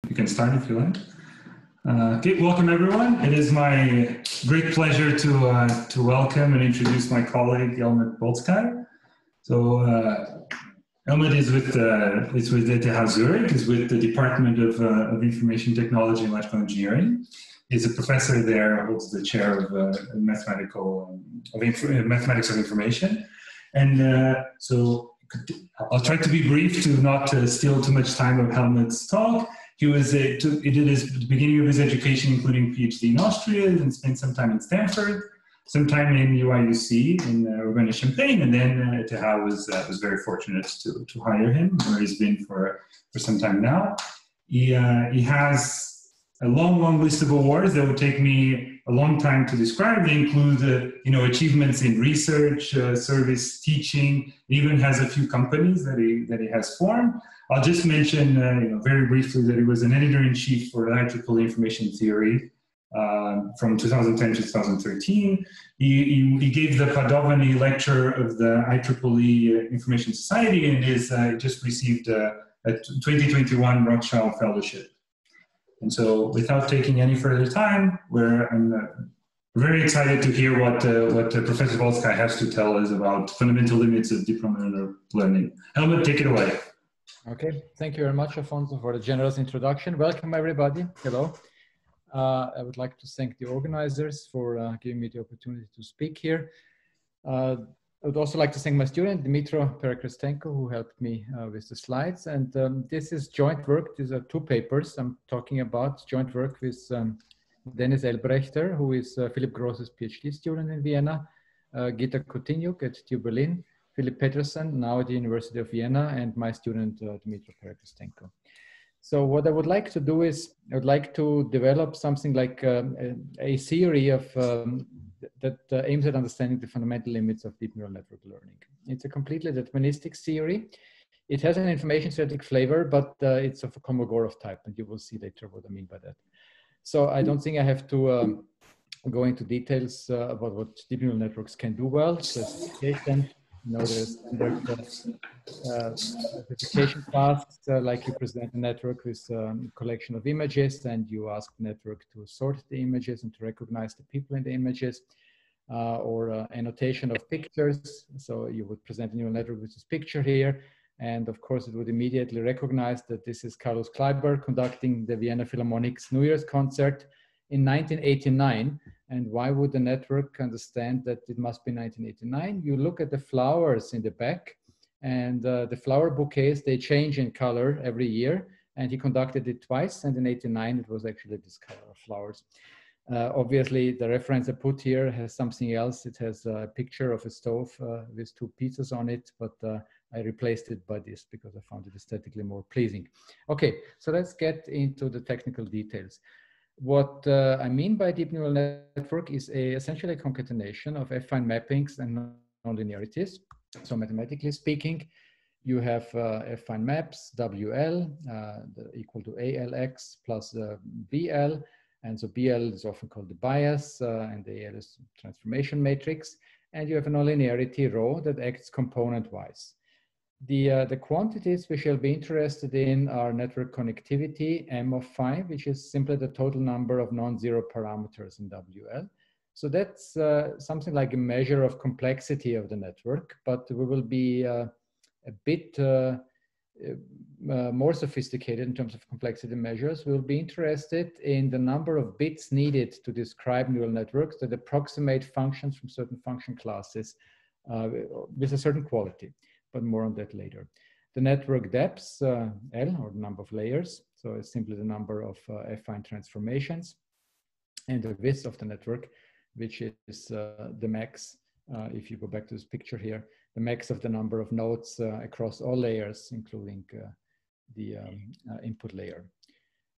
You can start if you like. Okay, welcome everyone. It is my great pleasure to welcome and introduce my colleague Helmut Bölcskei. So Helmut is with ETH Zurich, is with the Department of Information Technology and Electrical Engineering. He's a professor there, holds the chair of mathematics of information, and so I'll try to be brief to not steal too much time of Helmut's talk. He did his beginning of his education, including PhD in Austria, and spent some time in Stanford, some time in UIUC in Urbana-Champaign, and then ETH was very fortunate to hire him, where he's been for some time now. He has a long list of awards that would take me a long time to describe. They include achievements in research, service, teaching. He even has a few companies that he has formed. I'll just mention very briefly that he was an editor-in-chief for IEEE Information Theory from 2010 to 2013. He gave the Padovani lecture of the IEEE Information Society and is just received a 2021 Rothschild Fellowship. And so, without taking any further time, I'm very excited to hear what Professor Bölcskei has to tell us about fundamental limits of deep neural learning. Helmut, take it away. Okay, thank you very much, Afonso, for the generous introduction. Welcome, everybody. Hello. I would like to thank the organizers for giving me the opportunity to speak here. I would also like to thank my student, Dmitro Perekrestenko, who helped me with the slides. And this is joint work. These are two papers I'm talking about, joint work with Dennis Elbrechter, who is Philip Gross's PhD student in Vienna, Gita Kutinyuk at TU Berlin, Philip Peterson, now at the University of Vienna, and my student, Dmitro Perekrestenko. So what I would like to do is, I would like to develop something like a theory of that aims at understanding the fundamental limits of deep neural network learning. It's a completely deterministic theory. It has an information theoretic flavor, but it's of a Kolmogorov type, and you will see later what I mean by that. So I don't think I have to go into details about what deep neural networks can do well. Classification, there's standard classification tasks, like you present a network with a collection of images, and you ask the network to sort the images and to recognize the people in the images, or annotation of pictures. So you would present a neural network with this picture here, and of course it would immediately recognize that this is Carlos Kleiber conducting the Vienna Philharmonic's New Year's concert in 1989. And why would the network understand that it must be 1989? You look at the flowers in the back, and the flower bouquets, they change in color every year. And he conducted it twice, and in '89 it was actually this color of flowers. Obviously, the reference I put here has something else. It has a picture of a stove with two pizzas on it, but I replaced it by this because I found it aesthetically more pleasing. Okay, so let's get into the technical details. What I mean by deep neural network is essentially a concatenation of affine mappings and nonlinearities. So mathematically speaking, you have affine maps, WL, equal to ALX plus BL. And so BL is often called the bias, and the AL is transformation matrix. And you have a nonlinearity rho that acts component-wise. The quantities we shall be interested in are network connectivity, M of phi, which is simply the total number of non-zero parameters in WL. So that's something like a measure of complexity of the network, but we will be a bit more sophisticated in terms of complexity measures. We'll be interested in the number of bits needed to describe neural networks that approximate functions from certain function classes with a certain quality. But more on that later. The network depths, L, or the number of layers, so it's simply the number of affine transformations, and the width of the network, which is the max, if you go back to this picture here, the max of the number of nodes across all layers, including the input layer.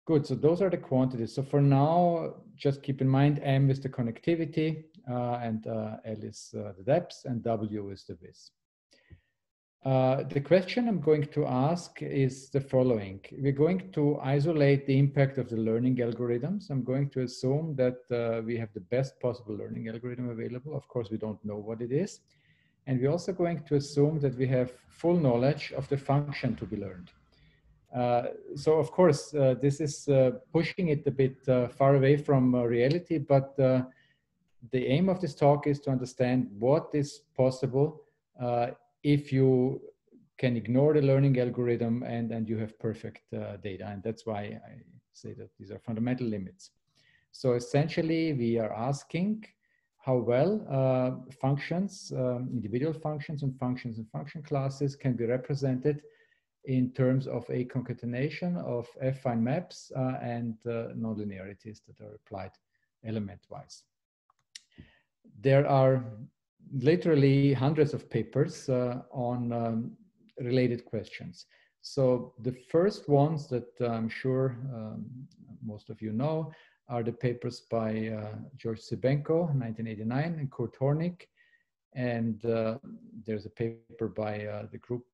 Good, so those are the quantities. So for now, just keep in mind M is the connectivity, and L is the depth, and W is the width. The question I'm going to ask is the following. We're going to isolate the impact of the learning algorithms. I'm going to assume that we have the best possible learning algorithm available. Of course, we don't know what it is. And we're also going to assume that we have full knowledge of the function to be learned. So of course, this is pushing it a bit far away from reality, but the aim of this talk is to understand what is possible if you can ignore the learning algorithm and you have perfect data. And that's why I say that these are fundamental limits. So essentially, we are asking how well functions, individual functions and function classes can be represented in terms of a concatenation of affine maps and nonlinearities that are applied element-wise. There are literally hundreds of papers on related questions. So the first ones that I'm sure most of you know are the papers by George Sibenko, 1989, and Kurt Hornig. And there's a paper by the group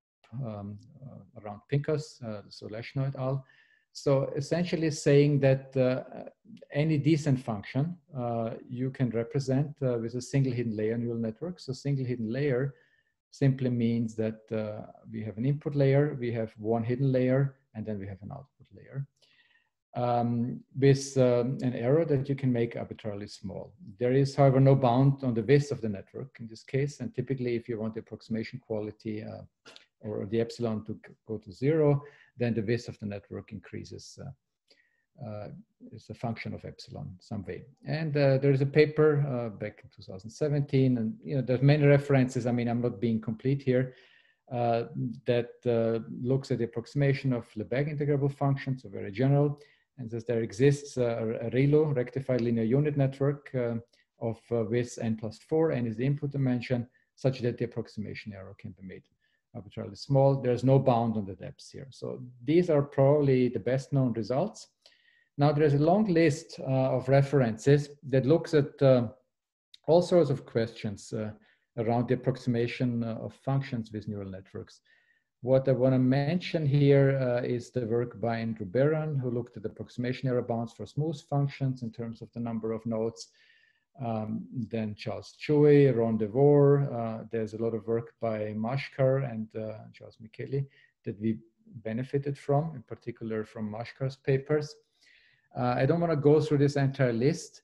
around Pincus, so Leshno et al. So essentially saying that any decent function you can represent with a single hidden layer neural network. So single hidden layer simply means that we have an input layer, we have one hidden layer, and then we have an output layer with an error that you can make arbitrarily small. There is, however, no bound on the width of the network in this case. And typically, if you want the approximation quality or the epsilon to go to 0, then the width of the network increases. It's a function of epsilon some way. And there is a paper back in 2017, and there's many references. I mean, I'm not being complete here. That looks at the approximation of Lebesgue integrable functions, so very general, and says there exists a ReLU, rectified linear unit network of width n+4, n is the input dimension, such that the approximation error can be made arbitrarily small. There's no bound on the depths here. So these are probably the best known results. Now there's a long list of references that looks at all sorts of questions around the approximation of functions with neural networks. What I want to mention here is the work by Andrew Barron, who looked at the approximation error bounds for smooth functions in terms of the number of nodes. Then Charles Chewy, Ron DeVore. There's a lot of work by Mashkar and Charles Micheli that we benefited from, in particular from Mashkar's papers. I don't want to go through this entire list.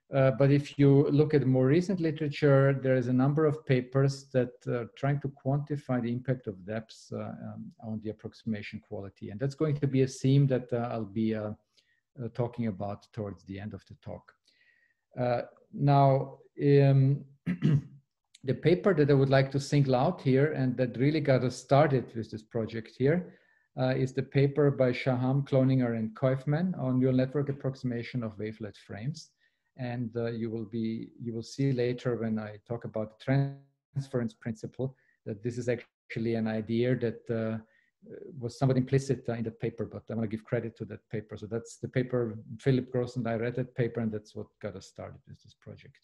But if you look at more recent literature, there is a number of papers that are trying to quantify the impact of depths on the approximation quality. And that's going to be a theme that I'll be talking about towards the end of the talk. Now, the paper that I would like to single out here and that really got us started with this project here is the paper by Shaham, Cloninger, and Kaufman on neural network approximation of wavelet frames. And you will see later when I talk about the transference principle that this is actually an idea that was somewhat implicit in that paper, but I want to give credit to that paper. So that's the paper, Philip Gross and I read that paper, and that's what got us started with this project.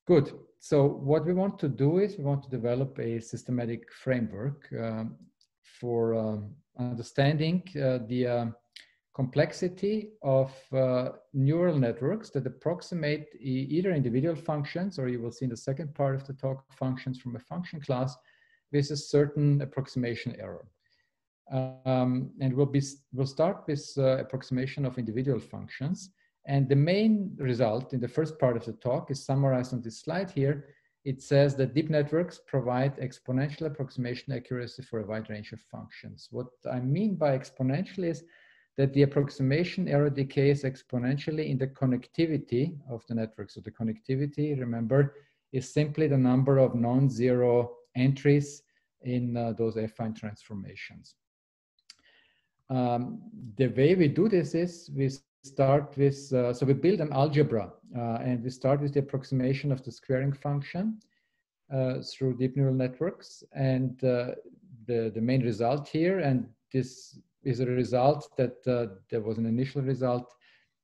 Good. So what we want to do is we want to develop a systematic framework for understanding the complexity of neural networks that approximate either individual functions, or you will see in the second part of the talk, functions from a function class with a certain approximation error. And we'll start with approximation of individual functions. And the main result in the first part of the talk is summarized on this slide here. It says that deep networks provide exponential approximation accuracy for a wide range of functions. What I mean by exponential is that the approximation error decays exponentially in the connectivity of the network. So the connectivity, remember, is simply the number of non-zero entries in those affine transformations. The way we do this is we start with, so we build an algebra and we start with the approximation of the squaring function through deep neural networks. And the main result here, and this is a result that there was an initial result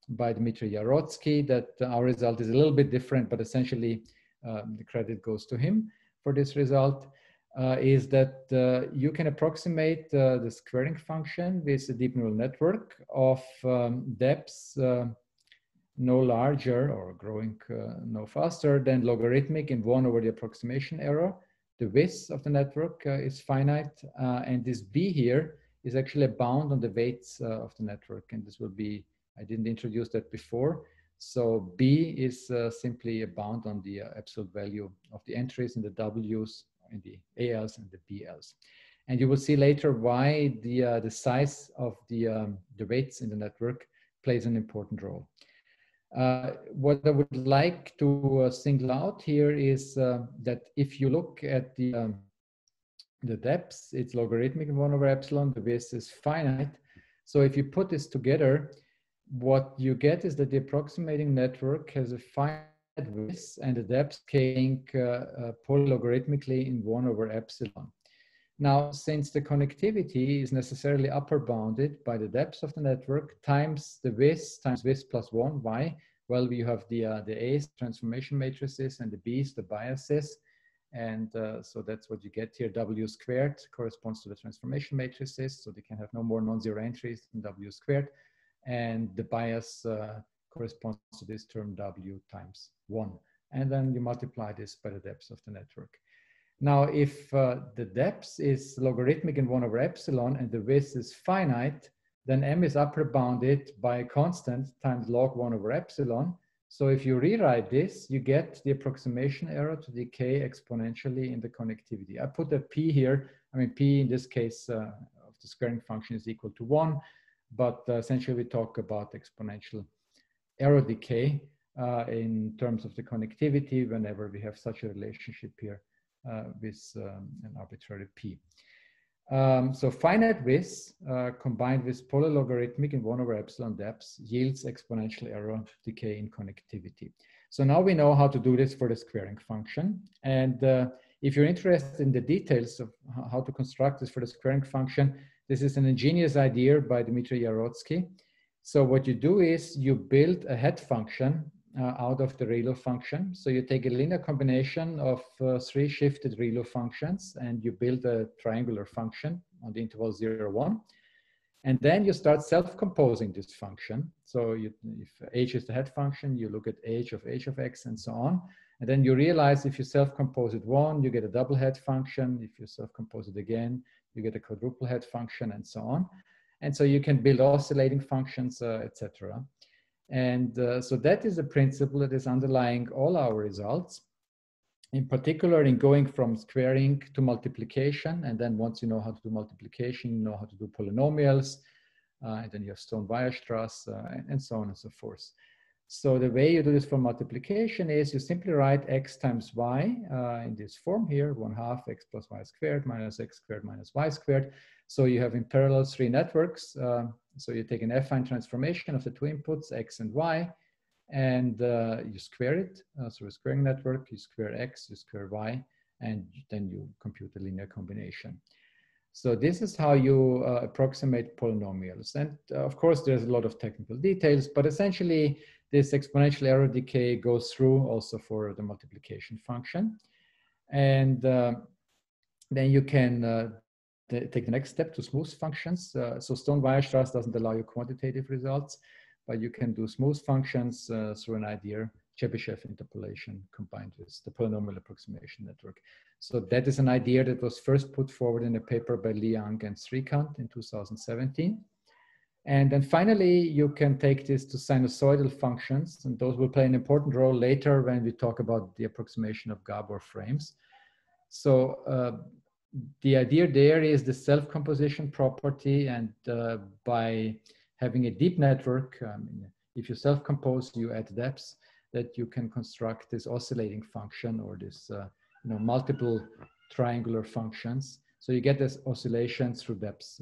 by Dmitry Yarotsky, that our result is a little bit different, but essentially the credit goes to him for this result, is that you can approximate the squaring function with a deep neural network of depths no larger or growing no faster than logarithmic in 1 over the approximation error. The width of the network is finite, and this b here is actually a bound on the weights of the network. And this will be, I didn't introduce that before. So B is simply a bound on the absolute value of the entries in the W's, in the ALs and the BLs. And you will see later why the size of the weights in the network plays an important role. What I would like to single out here is that if you look at the depths, it's logarithmic in 1 over epsilon, the width is finite. So if you put this together, what you get is that the approximating network has a finite width and the depth scaling polylogarithmically in 1 over epsilon. Now, since the connectivity is necessarily upper bounded by the depth of the network times the width times width plus 1, why? Well, you have the A's, transformation matrices, and the B's, the biases. And so that's what you get here. W squared corresponds to the transformation matrices, so they can have no more non-zero entries than W squared. And the bias corresponds to this term W times 1. And then you multiply this by the depth of the network. Now, if the depth is logarithmic in 1 over epsilon and the width is finite, then M is upper bounded by a constant times log 1 over epsilon. So if you rewrite this, you get the approximation error to decay exponentially in the connectivity. I put a P here. I mean, P in this case of the squaring function is equal to 1, but essentially we talk about exponential error decay in terms of the connectivity whenever we have such a relationship here with an arbitrary P. So finite width combined with polylogarithmic in 1 over epsilon depths yields exponential error decay in connectivity. So now we know how to do this for the squaring function. And if you're interested in the details of how to construct this for the squaring function, this is an ingenious idea by Dmitry Yarotsky. So what you do is you build a head function out of the ReLU function. So you take a linear combination of 3 shifted ReLU functions and you build a triangular function on the interval 0, 1. And then you start self-composing this function. So if h is the head function, you look at h of x and so on. And then you realize if you self-compose it 1, you get a double head function. If you self-compose it again, you get a quadruple head function and so on. And so you can build oscillating functions, etc. And so that is a principle that is underlying all our results, in particular in going from squaring to multiplication. And then once you know how to do multiplication, you know how to do polynomials, and then you have Weierstrass, and so on and so forth. So the way you do this for multiplication is you simply write x times y in this form here, 1/2 x plus y squared minus x squared minus y squared. So you have in parallel 3 networks. So you take an affine transformation of the 2 inputs, x and y, and you square it. So a squaring network, you square x, you square y, and then you compute a linear combination. So this is how you approximate polynomials. And of course, there's a lot of technical details, but essentially this exponential error decay goes through also for the multiplication function. And then you can take the next step to smooth functions. So Stone-Weierstrass doesn't allow you quantitative results, but you can do smooth functions through an idea, Chebyshev interpolation combined with the polynomial approximation network. So that is an idea that was first put forward in a paper by Liang and Srikant in 2017. And then finally, you can take this to sinusoidal functions, and those will play an important role later when we talk about the approximation of Gabor frames. So the idea there is the self-composition property, and by having a deep network, if you self-compose, you add depths, that you can construct this oscillating function or this multiple triangular functions. So you get this oscillation through depths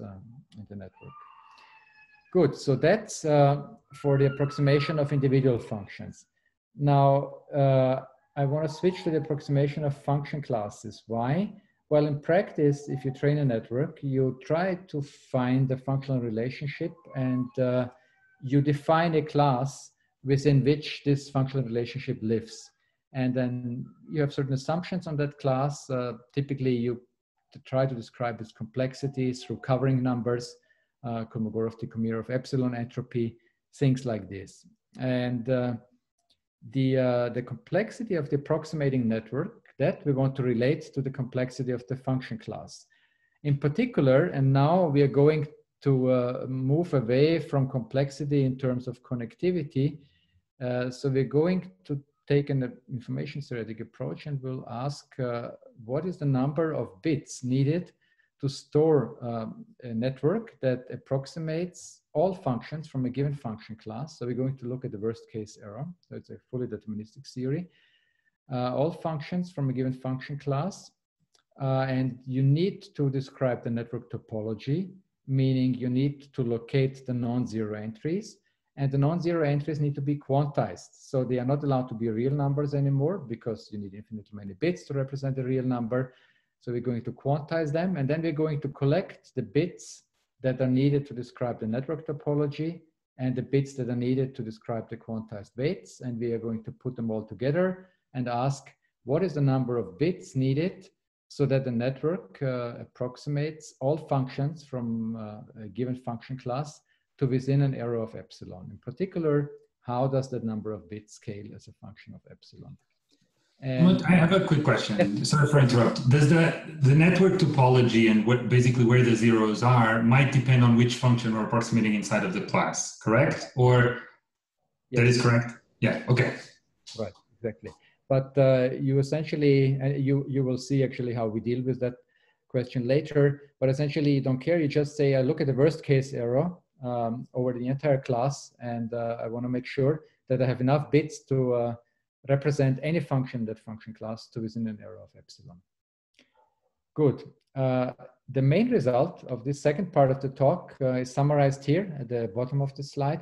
in the network. Good, so that's for the approximation of individual functions. Now, I want to switch to the approximation of function classes. Why? Well, in practice, if you train a network, you try to find a functional relationship and you define a class within which this functional relationship lives. And then you have certain assumptions on that class. Typically, you try to describe its complexity through covering numbers, Kolmogorov-optimal epsilon-entropy, things like this. And the complexity of the approximating network, that we want to relate to the complexity of the function class. In particular, and now we are going to move away from complexity in terms of connectivity. So we're going to take an information theoretic approach, and we'll ask what is the number of bits needed to store a network that approximates all functions from a given function class. So we're going to look at the worst case error. So it's a fully deterministic theory. All functions from a given function class. And you need to describe the network topology, meaning you need to locate the non-zero entries. And the non-zero entries need to be quantized. So they are not allowed to be real numbers anymore because you need infinitely many bits to represent a real number. So we're going to quantize them, and then we're going to collect the bits that are needed to describe the network topology and the bits that are needed to describe the quantized weights. And we are going to put them all together and ask, what is the number of bits needed so that the network approximates all functions from a given function class to within an error of epsilon. In particular, how does that number of bits scale as a function of epsilon? And I have a quick question. Yes. Sorry for interrupting. Does the network topology and basically where the zeros are might depend on which function we're approximating inside of the class, correct? Or yes. That is correct? Yeah, okay. Right, exactly. But you essentially, you will see actually how we deal with that question later, but essentially you don't care. You just say, I look at the worst case error over the entire class, and I want to make sure that I have enough bits to represent any function, that function class, to within an error of epsilon. Good. The main result of this second part of the talk is summarized here at the bottom of the slide.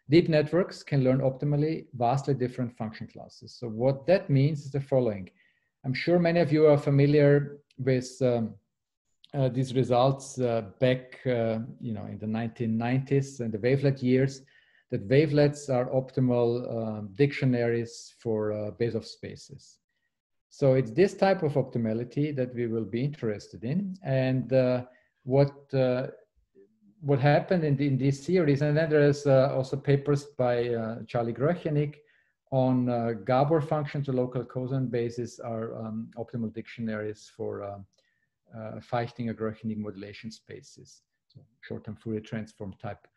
Deep networks can learn optimally vastly different function classes. So what that means is the following. I'm sure many of you are familiar with these results back in the 1990s and the wavelet years, that wavelets are optimal dictionaries for Bezoff spaces. So it's this type of optimality that we will be interested in. And what happened in these series, and then there's also papers by Charlie Groechenik on Gabor functions or local cosine bases are optimal dictionaries for Feichtinger-Groechenik modulation spaces, so short-term Fourier transform type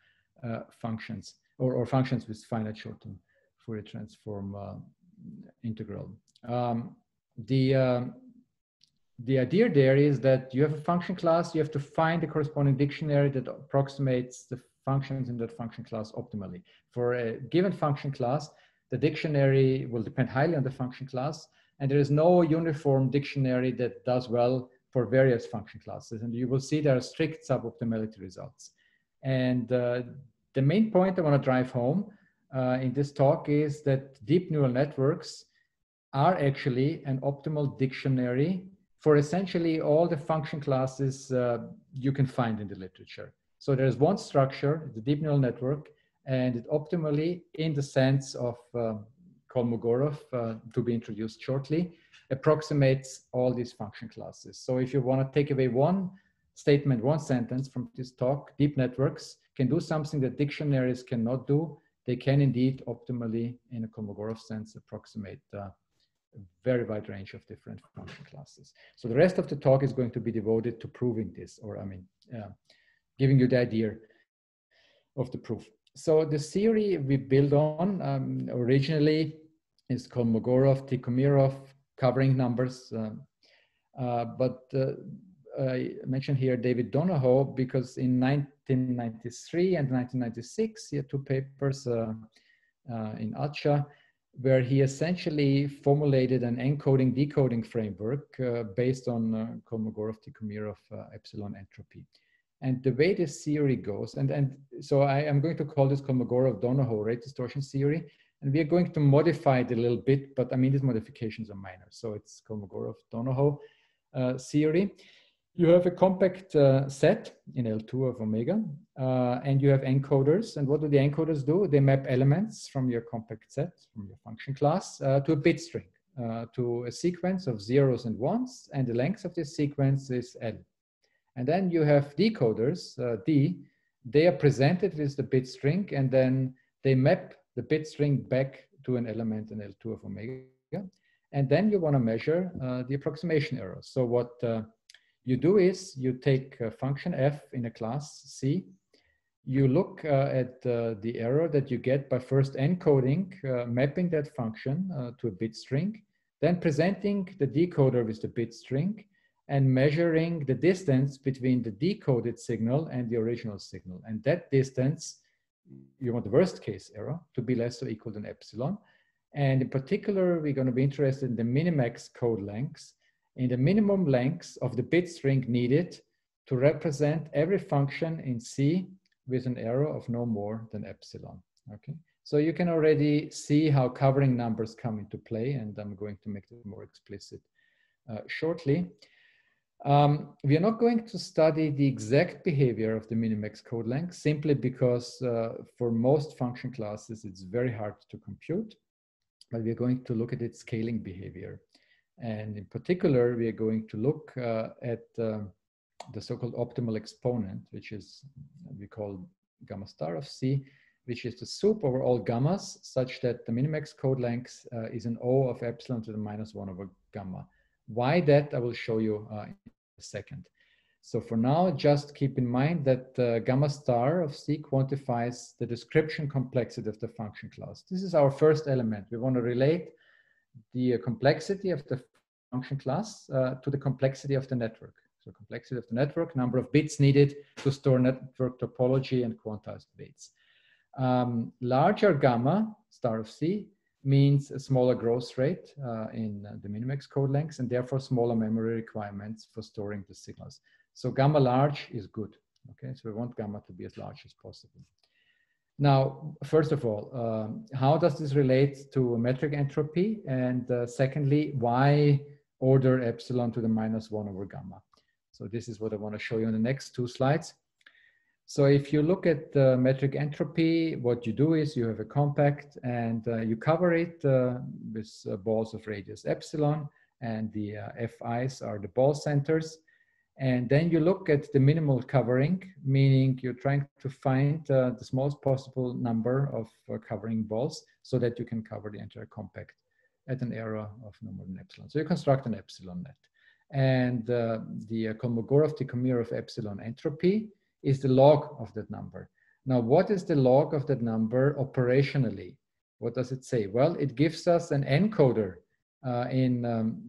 functions, or functions with finite short-term Fourier transform integral. The idea there is that you have a function class, you have to find the corresponding dictionary that approximates the functions in that function class optimally. For a given function class, the dictionary will depend highly on the function class, and there is no uniform dictionary that does well for various function classes. And you will see there are strict suboptimality results. And the main point I want to drive home in this talk is that deep neural networks are actually an optimal dictionary for essentially all the function classes you can find in the literature. So there's one structure, the deep neural network, and it optimally, in the sense of Kolmogorov, to be introduced shortly, approximates all these function classes. So if you want to take away one statement, one sentence from this talk, deep networks can do something that dictionaries cannot do. They can indeed optimally, in a Kolmogorov sense, approximate a very wide range of different function classes. So the rest of the talk is going to be devoted to proving this, or giving you the idea of the proof. So the theory we build on originally is Kolmogorov-Tikhomirov covering numbers, but I mentioned here David Donohoe because in 1993 and 1996 he had two papers in ACHA where he essentially formulated an encoding decoding framework based on Kolmogorov-Tikhomirov epsilon-entropy. And the way this theory goes, and so I am going to call this Kolmogorov-Donohoe rate distortion theory, and we are going to modify it a little bit, but I mean, these modifications are minor. So it's Kolmogorov-Donohoe theory. You have a compact set in L2 of omega, and you have encoders. And what do the encoders do? They map elements from your compact set, from your function class, to a bit string, to a sequence of zeros and ones, and the length of this sequence is L. And then you have decoders, D. They are presented with the bit string, and then they map the bit string back to an element in L2 of omega. And then you want to measure the approximation error. So what you do is you take a function f in a class C, you look at the error that you get by first encoding, mapping that function to a bit string, then presenting the decoder with the bit string, and measuring the distance between the decoded signal and the original signal. And that distance, you want the worst case error to be less or equal than epsilon. And in particular, we're going to be interested in the minimax code lengths, in the minimum lengths of the bit string needed to represent every function in C with an error of no more than epsilon. Okay, so you can already see how covering numbers come into play, and I'm going to make it more explicit shortly. We are not going to study the exact behavior of the minimax code length simply because for most function classes it's very hard to compute, but we're going to look at its scaling behavior. And in particular, we are going to look at the so-called optimal exponent, which is we call gamma star of C, which is the soup over all gammas such that the minimax code length is an O of epsilon to the -1 over gamma. Why that, I will show you in a second. So for now, just keep in mind that gamma star of C quantifies the description complexity of the function class. This is our first element. We want to relate the complexity of the function class to the complexity of the network. So complexity of the network, number of bits needed to store network topology and quantized weights. Larger gamma star of C means a smaller growth rate in the minimax code lengths, and therefore smaller memory requirements for storing the signals. So gamma large is good. Okay, so we want gamma to be as large as possible. Now, first of all, how does this relate to metric entropy? And secondly, why order epsilon to the -1 over gamma? So this is what I want to show you in the next two slides. So if you look at metric entropy, what you do is you have a compact and you cover it with balls of radius epsilon, and the FIs are the ball centers. And then you look at the minimal covering, meaning you're trying to find the smallest possible number of covering balls so that you can cover the entire compact at an error of no more than epsilon. So you construct an epsilon net. And the Kolmogorov-optimal of epsilon entropy is the log of that number. Now, what is the log of that number operationally? What does it say? Well, it gives us an encoder in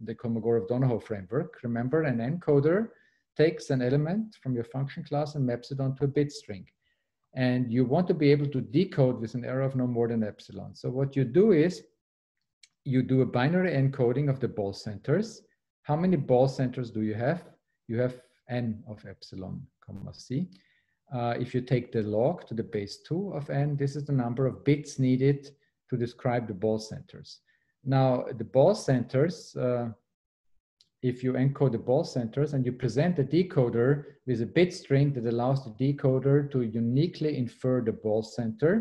the Kolmogorov-Donohoe framework. Remember, an encoder takes an element from your function class and maps it onto a bit string. And you want to be able to decode with an error of no more than epsilon. So what you do is you do a binary encoding of the ball centers. How many ball centers do you have? You have n of epsilon, comma c. If you take the log to the base 2 of n, this is the number of bits needed to describe the ball centers. Now, the ball centers, if you encode the ball centers and you present the decoder with a bit string that allows the decoder to uniquely infer the ball center,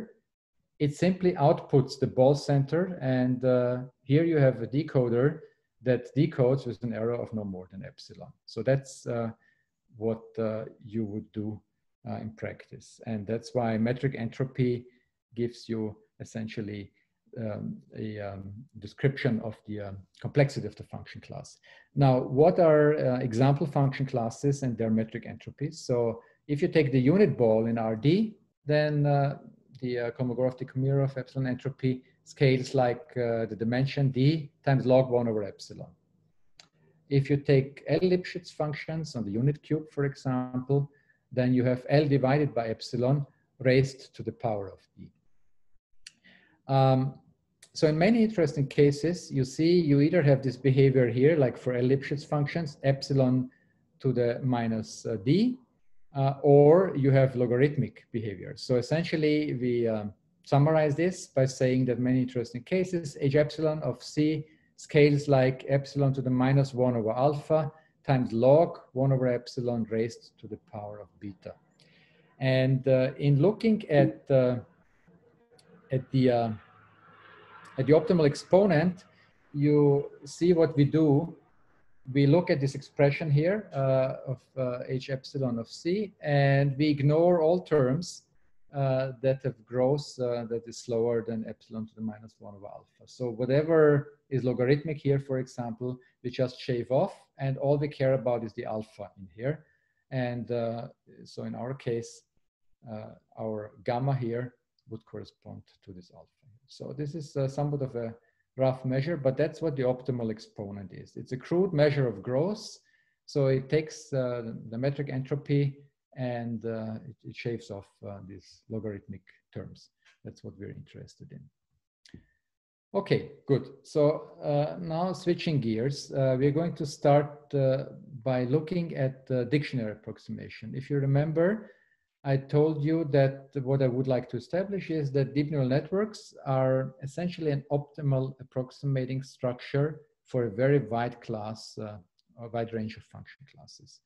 it simply outputs the ball center, and here you have a decoder that decodes with an error of no more than epsilon. So that's what you would do in practice. And that's why metric entropy gives you essentially a description of the complexity of the function class. Now, what are example function classes and their metric entropies? So if you take the unit ball in RD, then the Kolmogorov-optimal of epsilon entropy scales like the dimension d times log 1 over epsilon. If you take L Lipschitz functions on the unit cube, for example, then you have L divided by epsilon raised to the power of d. So in many interesting cases, you see you either have this behavior here, like for L Lipschitz functions, epsilon to the minus d, or you have logarithmic behavior. So essentially, we summarize this by saying that many interesting cases, h epsilon of c scales like epsilon to the minus 1 over alpha times log 1 over epsilon raised to the power of beta. And in looking at the optimal exponent, you see what we do. We look at this expression here of h epsilon of c, and we ignore all terms that have growth that is slower than epsilon to the minus 1 over alpha. So whatever is logarithmic here, for example, we just shave off, and all we care about is the alpha in here. And so in our case, our gamma here would correspond to this alpha. So this is somewhat of a rough measure, but that's what the optimal exponent is. It's a crude measure of growth. So it takes the metric entropy and it shaves off these logarithmic terms. That's what we're interested in. Okay, good. So now switching gears, we're going to start by looking at dictionary approximation. If you remember, I told you that what I would like to establish is that deep neural networks are essentially an optimal approximating structure for a very wide class, a wide range of function classes.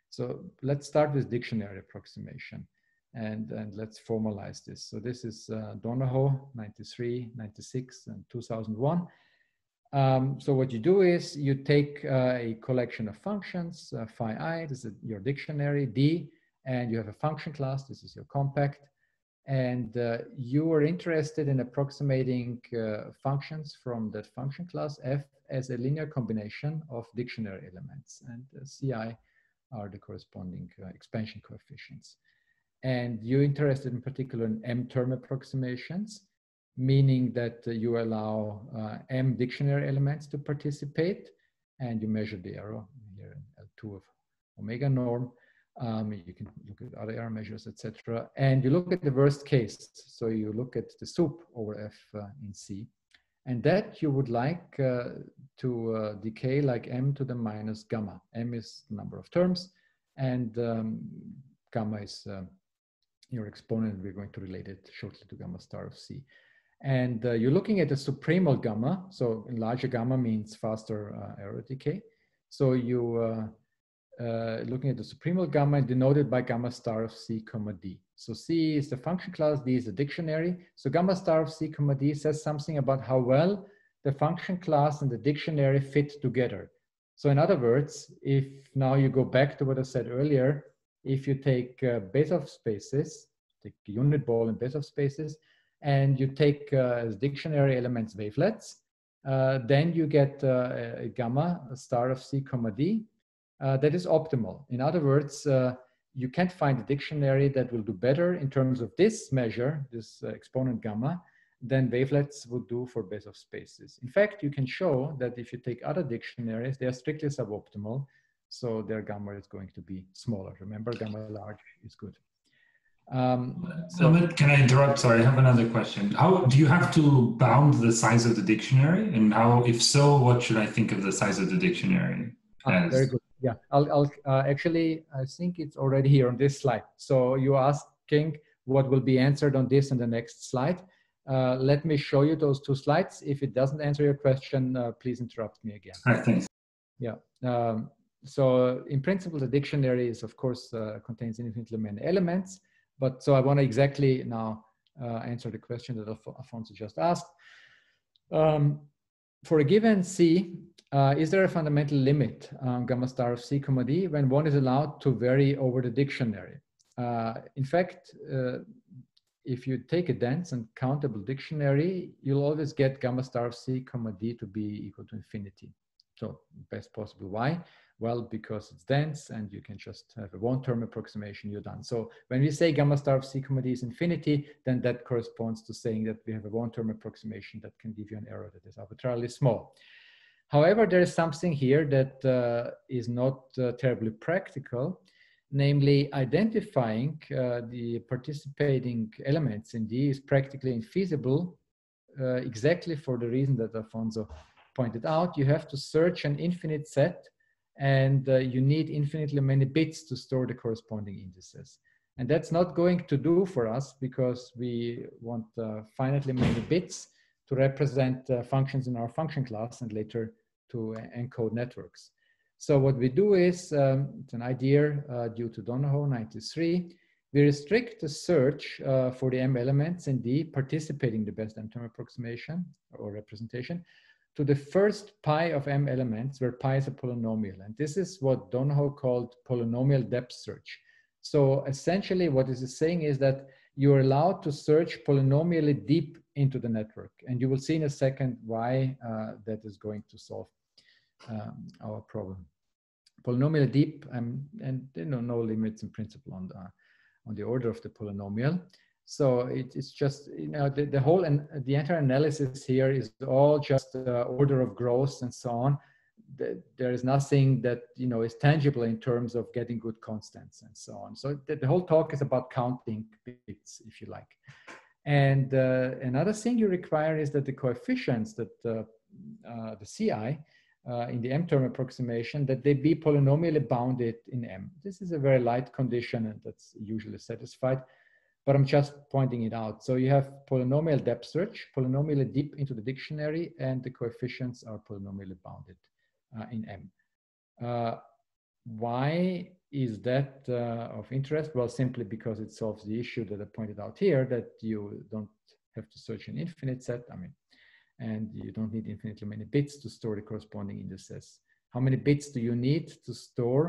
So let's start with dictionary approximation and let's formalize this. So this is Donohoe, 93, 96, and 2001. So what you do is you take a collection of functions, phi I, this is your dictionary, D, and you have a function class, this is your compact, and you are interested in approximating functions from that function class F as a linear combination of dictionary elements, and Ci are the corresponding expansion coefficients. And you're interested in particular in M-term approximations, meaning that you allow M dictionary elements to participate, and you measure the error here in L2 of omega norm. You can look at other error measures, etc. And you look at the worst case. So you look at the sup over F in C. And that you would like to decay like M to the minus gamma. M is the number of terms, and gamma is your exponent. We're going to relate it shortly to gamma star of C. And you're looking at the supremal gamma. So larger gamma means faster error decay. So you looking at the supremal gamma denoted by gamma star of C comma D. So C is the function class, D is the dictionary. So gamma star of C comma D says something about how well the function class and the dictionary fit together. So in other words, if now you go back to what I said earlier, if you take Bezoff spaces, take unit ball in Bezoff spaces, and you take as dictionary elements wavelets, then you get a gamma star of C comma D. That is optimal. In other words, you can't find a dictionary that will do better in terms of this measure, this exponent gamma, than wavelets would do for Bezoff spaces. In fact, you can show that if you take other dictionaries, they are strictly suboptimal, so their gamma is going to be smaller. Remember, gamma large is good. Can I interrupt? Sorry, I have another question. How do you have to bound the size of the dictionary? And how, if so, what should I think of the size of the dictionary as? Very good. Yeah, I'll actually, I think it's already here on this slide. So you're asking what will be answered on this in the next slide. Let me show you those two slides. If it doesn't answer your question, please interrupt me again. All right, thanks. Yeah. So in principle, the dictionary is, of course, contains infinitely many elements. But so I want to exactly now answer the question that Alfonso just asked. For a given C, is there a fundamental limit on gamma star of C comma D when one is allowed to vary over the dictionary? In fact, if you take a dense and countable dictionary, you'll always get gamma star of C comma D to be equal to infinity. So best possible. Why? Well, because it's dense and you can just have a one-term approximation, you're done. So when we say gamma star of C comma D is infinity, then that corresponds to saying that we have a one-term approximation that can give you an error that is arbitrarily small. However, there is something here that is not terribly practical, namely identifying the participating elements in D is practically infeasible, exactly for the reason that Alfonso pointed out. You have to search an infinite set, and you need infinitely many bits to store the corresponding indices. And that's not going to do for us because we want finitely many bits to represent functions in our function class and later to encode networks. So what we do is, it's an idea due to Donohoe, 93, we restrict the search for the M elements in D participating in the best M-term approximation or representation to the first pi of M elements where pi is a polynomial. And this is what Donohoe called polynomial depth search. So essentially what this is saying is that you're allowed to search polynomially deep into the network. And you will see in a second why that is going to solve our problem. Polynomially deep, and no limits in principle on the order of the polynomial. So it's just, the whole and the entire analysis here is all just order of growth and so on. There is nothing that is tangible in terms of getting good constants and so on. So the whole talk is about counting bits, if you like. And another thing you require is that the coefficients that the CI in the M-term approximation, that they be polynomially bounded in M. This is a very light condition, and that's usually satisfied, but I'm just pointing it out. So you have polynomial depth search, polynomially deep into the dictionary, and the coefficients are polynomially bounded in M. Why is that of interest? Well, simply because it solves the issue that I pointed out here, that you don't have to search an infinite set. And you don't need infinitely many bits to store the corresponding indices. How many bits do you need to store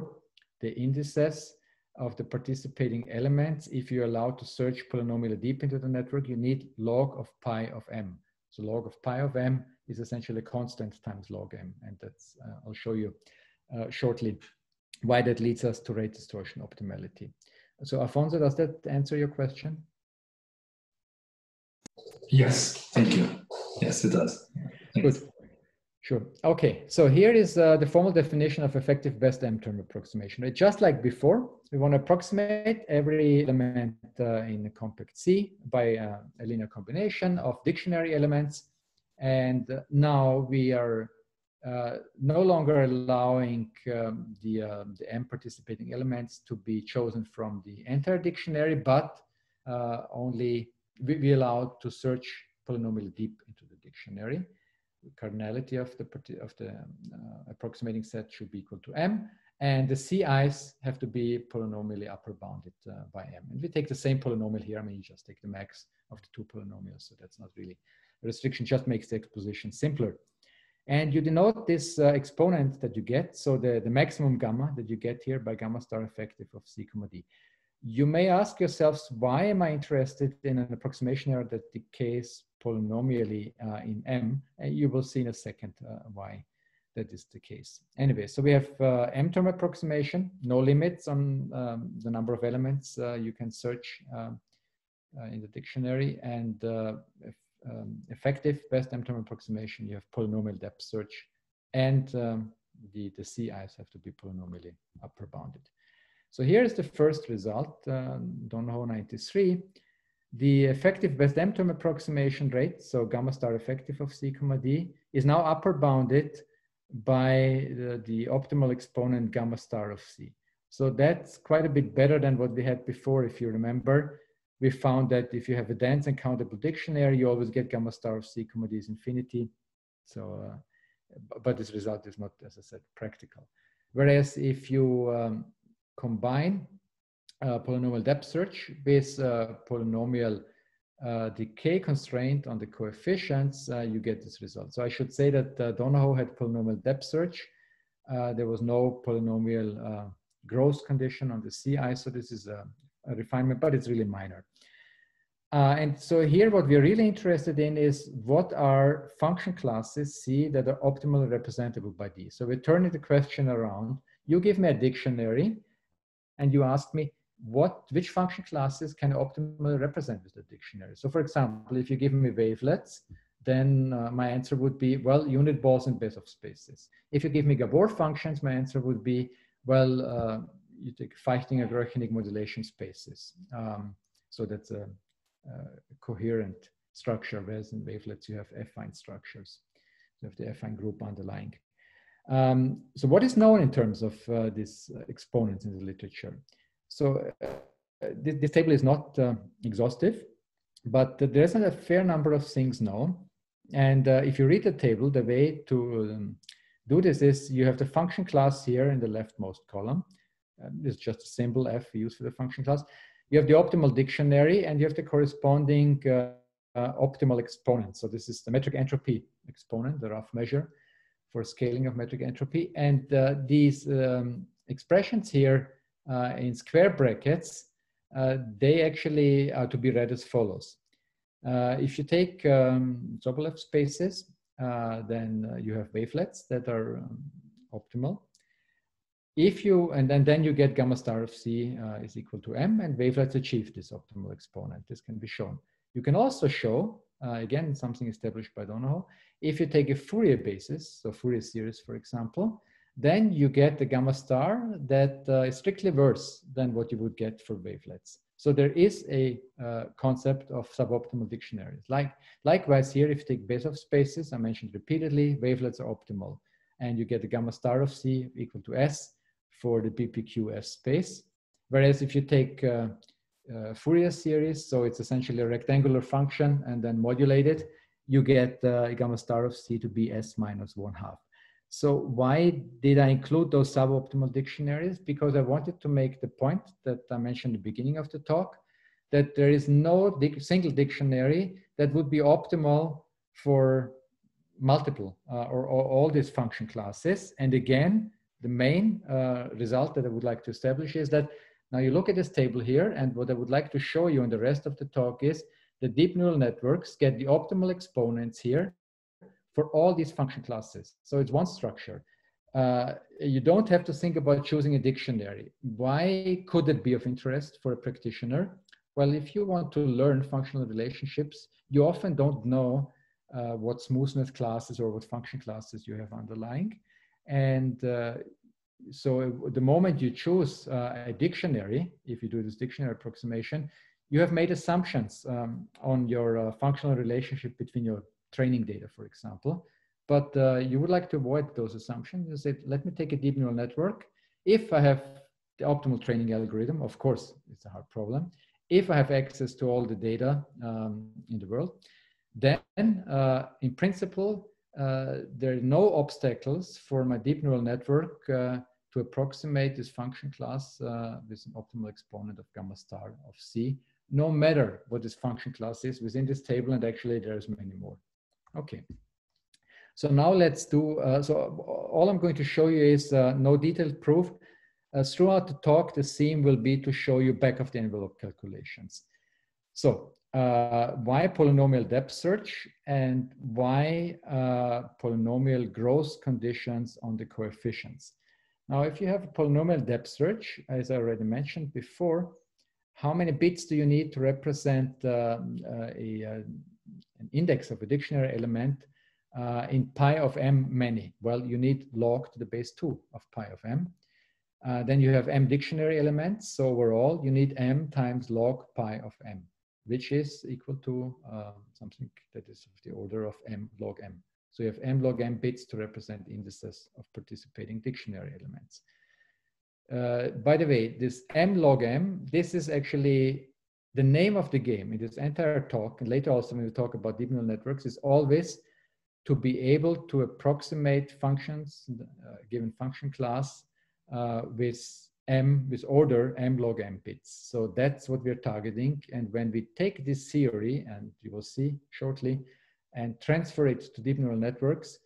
the indices of the participating elements? If you're allowed to search polynomially deep into the network, you need log of pi of m. So log of pi of m is essentially constant times log m. And that's, I'll show you shortly why that leads us to rate distortion optimality. So Alfonso, does that answer your question? Yes, thank you. Yes, it does. Thanks. Good. Sure. Okay, so here is the formal definition of effective best M-term approximation. Right? Just like before, we want to approximate every element in a compact C by a linear combination of dictionary elements. And now we are no longer allowing the M participating elements to be chosen from the entire dictionary, but only we allow to search polynomially deep into the dictionary. The cardinality of the approximating set should be equal to M, and the CIs have to be polynomially upper bounded by M. And we take the same polynomial here. You just take the max of the two polynomials, so that's not really a restriction, just makes the exposition simpler. And you denote this exponent that you get, so the maximum gamma that you get here by gamma star effective of C comma D. You may ask yourselves, why am I interested in an approximation error that decays polynomially in M? And you will see in a second why that is the case. Anyway, so we have M-term approximation, no limits on the number of elements you can search in the dictionary, and effective best M-term approximation, you have polynomial depth search, and the CIs have to be polynomially upper bounded. So here's the first result, Donohoe 93. The effective best M-term approximation rate, so gamma star effective of C comma D, is now upper bounded by the optimal exponent gamma star of C. So that's quite a bit better than what we had before. If you remember, we found that if you have a dense and countable dictionary, you always get gamma star of C comma D is infinity. So, but this result is not, as I said, practical. Whereas if you combine polynomial depth search with polynomial decay constraint on the coefficients, you get this result. So I should say that Donohoe had polynomial depth search. There was no polynomial growth condition on the CI, so this is a refinement, but it's really minor. And so here what we're really interested in is what are function classes C that are optimally representable by D. So we're turning the question around. You give me a dictionary, and you ask me, which function classes can optimally represent with the dictionary? So for example, if you give me wavelets, then my answer would be, well, unit balls and Bezoff spaces. If you give me Gabor functions, my answer would be, well, you take Feichtinger-Gröchenig modulation spaces. So that's a coherent structure, whereas in wavelets you have affine structures. You have the affine group underlying. So what is known in terms of these exponents in the literature? So this table is not exhaustive, but there's a fair number of things known. And if you read the table, the way to do this is you have the function class here in the leftmost column. It's just a symbol F used for the function class. You have the optimal dictionary, and you have the corresponding optimal exponent. So this is the metric entropy exponent, the rough measure for scaling of metric entropy. And these expressions here in square brackets they actually are to be read as follows. If you take Sobolev spaces, then you have wavelets that are optimal. If you, and then you get gamma star of C is equal to M, and wavelets achieve this optimal exponent. This can be shown. You can also show, again, something established by Donohoe, if you take a Fourier basis, so Fourier series, for example, then you get the gamma star that is strictly worse than what you would get for wavelets. So there is a concept of suboptimal dictionaries. Likewise here, if you take Bezoff spaces, I mentioned repeatedly, wavelets are optimal. And you get the gamma star of C equal to S for the BPQS space. Whereas if you take Fourier series, so it's essentially a rectangular function and then modulated, you get gamma star of C to be S minus 1/2. So why did I include those suboptimal dictionaries? Because I wanted to make the point that I mentioned at the beginning of the talk, that there is no single dictionary that would be optimal for multiple or all these function classes. And again, the main result that I would like to establish is that now you look at this table here, and what I would like to show you in the rest of the talk is the deep neural networks get the optimal exponents here for all these function classes. So it's one structure. You don't have to think about choosing a dictionary. Why could it be of interest for a practitioner? Well, if you want to learn functional relationships, you often don't know what smoothness classes or what function classes you have underlying. And so the moment you choose a dictionary, if you do this dictionary approximation, you have made assumptions on your functional relationship between your training data, for example. But you would like to avoid those assumptions. You say, let me take a deep neural network. If I have the optimal training algorithm, of course, it's a hard problem. If I have access to all the data in the world, then in principle, there are no obstacles for my deep neural network to approximate this function class with an optimal exponent of gamma star of C, no matter what this function class is within this table, and actually there's many more. Okay. So now let's do, so all I'm going to show you is no detailed proof. Throughout the talk, the theme will be to show you back of the envelope calculations. So why polynomial depth search, and why polynomial growth conditions on the coefficients. Now, if you have a polynomial depth search, as I already mentioned before, how many bits do you need to represent an index of a dictionary element in pi of m many? Well, you need log to the base 2 of pi of m. Then you have m dictionary elements. So overall, you need m times log pi of m, which is equal to something that is of the order of m log m. So you have m log m bits to represent indices of participating dictionary elements. By the way, this m log m, this is actually the name of the game in this entire talk, and later also when we talk about deep neural networks, is always to be able to approximate functions, given function class, with order m log m bits. So that's what we're targeting. And when we take this theory, and you will see shortly, and transfer it to deep neural networks,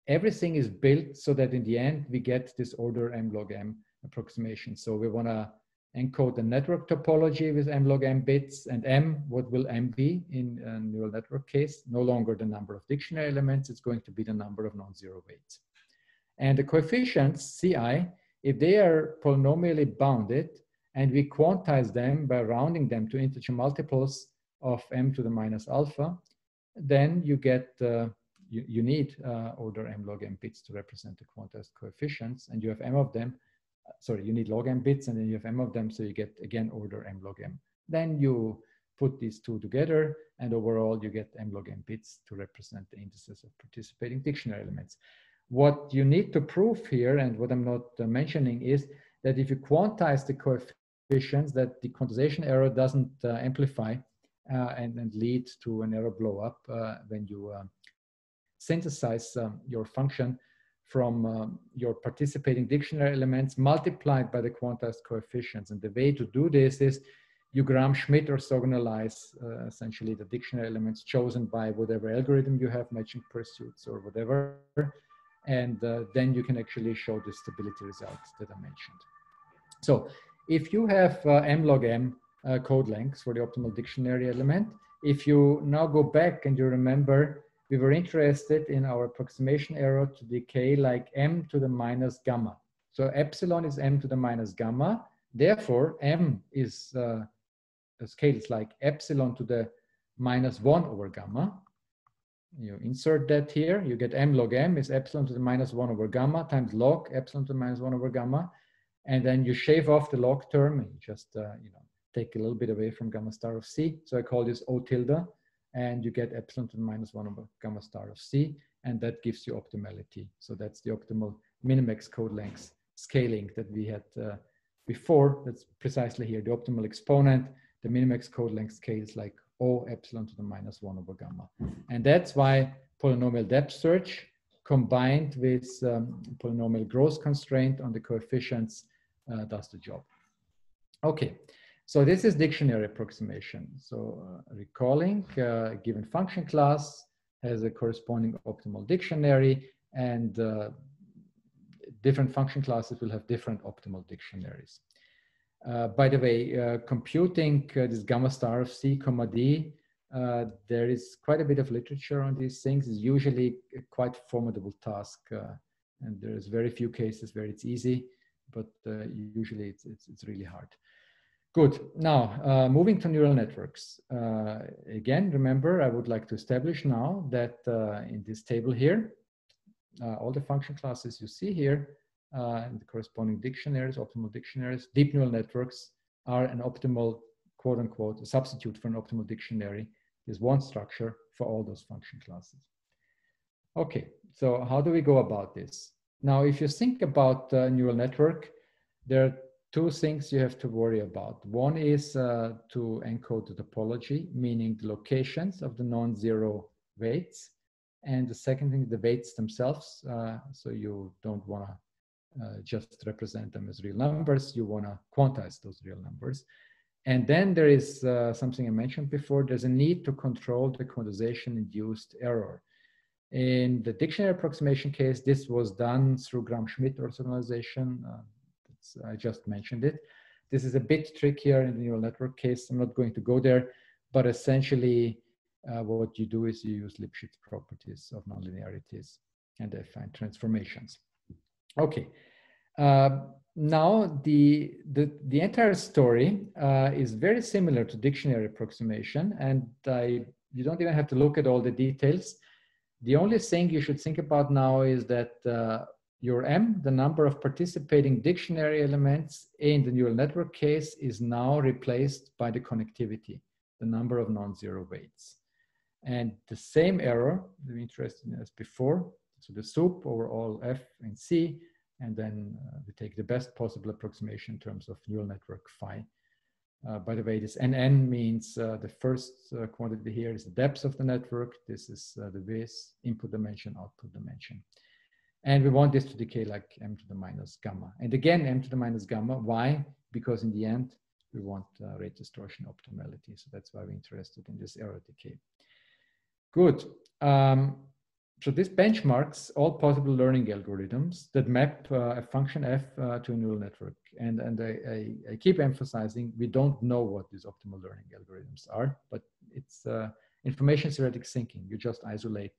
everything is built so that in the end we get this order m log m approximation. So we want to encode the network topology with m log m bits, and m, what will m be in a neural network case? No longer the number of dictionary elements, it's going to be the number of non-zero weights. And the coefficients, ci, if they are polynomially bounded, and we quantize them by rounding them to integer multiples of m to the minus alpha, then you get, you need order m log m bits to represent the quantized coefficients, and you have m of them, sorry, you need log m bits, and then you have m of them, so you get, again, order m log m. Then you put these two together, and overall you get m log m bits to represent the indices of participating dictionary elements. What you need to prove here, and what I'm not mentioning, is that if you quantize the coefficients, that the quantization error doesn't amplify and lead to an error blow up when you synthesize your function from your participating dictionary elements multiplied by the quantized coefficients. And the way to do this is you Gram-Schmidt orthogonalize essentially the dictionary elements chosen by whatever algorithm you have, matching pursuits or whatever. And then you can actually show the stability results that I mentioned. So if you have m log m code lengths for the optimal dictionary element. If you now go back and you remember, we were interested in our approximation error to decay like m to the minus gamma. So epsilon is m to the minus gamma. Therefore, m is a scale is like epsilon to the minus 1 over gamma. You insert that here, you get m log m is epsilon to the minus 1 over gamma times log epsilon to the minus 1 over gamma. And then you shave off the log term and you just take a little bit away from gamma star of c. So I call this O tilde, and you get epsilon to the minus 1 over gamma star of c, and that gives you optimality. So that's the optimal minimax code length scaling that we had before. That's precisely here, the optimal exponent. The minimax code length scales like O epsilon to the minus 1 over gamma. And that's why polynomial depth search combined with polynomial growth constraint on the coefficients does the job. Okay, so this is dictionary approximation. So recalling, a given function class has a corresponding optimal dictionary, and different function classes will have different optimal dictionaries. By the way, computing this gamma star of c comma d, there is quite a bit of literature on these things. It's usually a quite formidable task, and there's very few cases where it's easy, but usually it's really hard. Good. Now, moving to neural networks. Again, remember, I would like to establish now that in this table here, all the function classes you see here and the corresponding dictionaries, optimal dictionaries, deep neural networks are an optimal, quote unquote, a substitute for an optimal dictionary. There's one structure for all those function classes. Okay, so how do we go about this? Now, if you think about a neural network, there are two things you have to worry about. One is to encode the topology, meaning the locations of the non-zero weights. And the second thing, the weights themselves. So you don't want to just represent them as real numbers. You want to quantize those real numbers. And then there is something I mentioned before. There's a need to control the quantization-induced error. In the dictionary approximation case, this was done through Gram-Schmidt orthogonalization. I just mentioned it. This is a bit trickier in the neural network case. I'm not going to go there, but essentially what you do is you use Lipschitz properties of nonlinearities and they find transformations. Okay. Now the entire story is very similar to dictionary approximation, and you don't even have to look at all the details. The only thing you should think about now is that your M, the number of participating dictionary elements in the neural network case, is now replaced by the connectivity, the number of non-zero weights. And the same error, we're interested in as before, so the soup over all F and C, and then we take the best possible approximation in terms of neural network phi. By the way, this NN means the first quantity here is the depth of the network. This is the width, input dimension, output dimension. And we want this to decay like m to the minus gamma. And again, m to the minus gamma. Why? Because in the end, we want rate distortion optimality. So that's why we're interested in this error decay. Good. So this benchmarks all possible learning algorithms that map a function f to a neural network. And I keep emphasizing, we don't know what these optimal learning algorithms are, but it's information theoretic thinking. You just isolate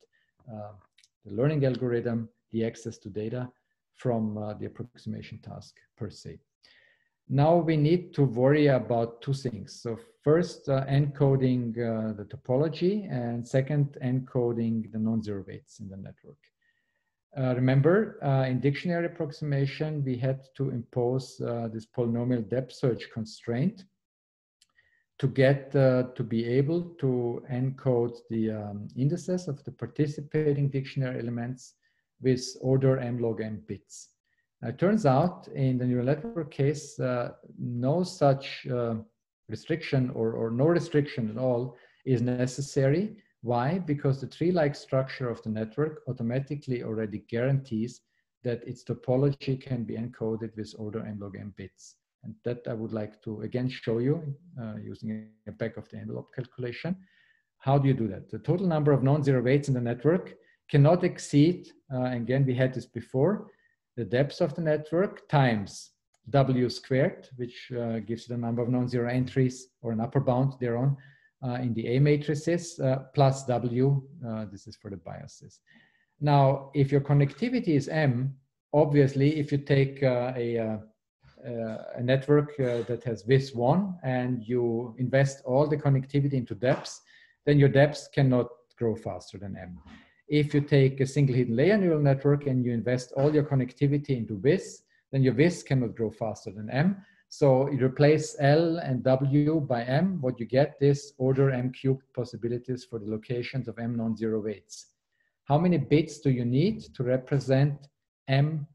the learning algorithm, the access to data from the approximation task per se. Now we need to worry about two things. So first, encoding the topology, and second, encoding the non-zero weights in the network. Remember, in dictionary approximation, we had to impose this polynomial depth search constraint to get to be able to encode the indices of the participating dictionary elements with order m log m bits. It turns out in the neural network case, no such restriction or no restriction at all is necessary. Why? Because the tree-like structure of the network automatically already guarantees that its topology can be encoded with order m log m bits. And that I would like to again show you using a back of the envelope calculation. How do you do that? The total number of non-zero weights in the network cannot exceed, again, we had this before, the depth of the network times W squared, which gives you the number of non-zero entries or an upper bound thereon in the A matrices, plus W, this is for the biases. Now, if your connectivity is M, obviously, if you take a network that has this one and you invest all the connectivity into depths, then your depths cannot grow faster than M. If you take a single hidden layer neural network and you invest all your connectivity into this, then your this cannot grow faster than M. So you replace L and W by M, what you get is order M cubed possibilities for the locations of M non-zero weights. How many bits do you need to represent M